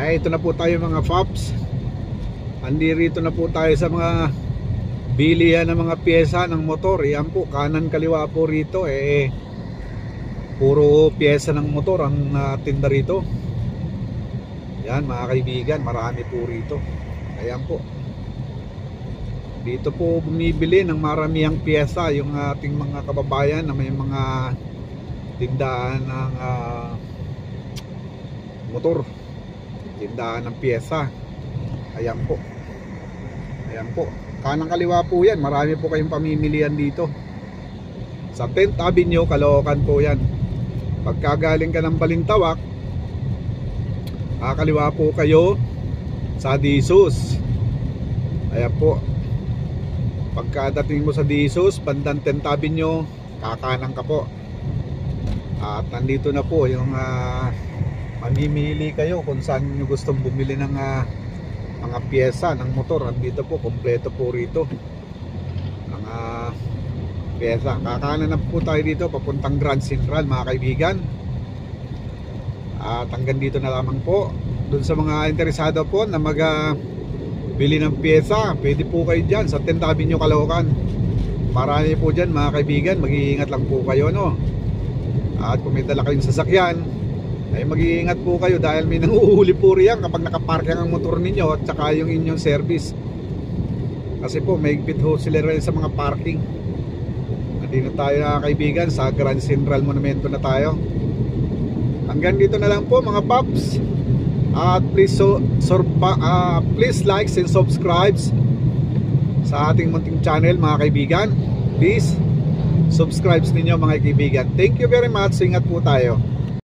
Ay, ito na po tayo mga Pops. Andirito na po tayo sa mga bilihan ng mga pyesa ng motor. Yan po, kanan kaliwa po rito. Puro pyesa ng motor ang tinda rito. Yan mga kaibigan, marami po rito. Ayan po. Dito po bumibili ng maramihang pyesa yung ating mga kababayan na may mga tindahan ng motor, tindahan ng pyesa. Ayan po. Ayan po. Kanang kaliwa po yan. Marami po kayong pamimilian dito. Sa 10th Avenue, Caloocan po yan. Pagkagaling ka ng Balintawak, kaliwa po kayo sa Disus. Ayan po. Pagkadating mo sa Disus, bandang 10th Avenue, kakanan ka po. At nandito na po yung mamimili kayo kung saan nyo gustong bumili ng mga pyesa ng motor. Nandito po, kompleto po rito mga pyesa. Kakanan na po tayo dito papuntang Grand Central mga kaibigan. At hanggang dito na lamang po. Dun sa mga interesado po na bili ng pyesa, pwede po kayo dyan sa 10th Avenue, Caloocan. Marami po dyan mga kaibigan. Mag-iingat lang po kayo, no? At kung may dala kayong sasakyan, ay mag-iingat po kayo dahil may nanguhuli po riyan kapag nakaparking ang motor ninyo at saka yung inyong service. Kasi po may higpit ho sila rin sa mga parking. Nandito tayo na kaibigan sa Grand Central Monumento na tayo. Hanggang dito na lang po mga Pops. At please please like and subscribe sa ating munting channel mga kaibigan. Please subscribe ninyo mga kaibigan. Thank you very much. Ingat po tayo.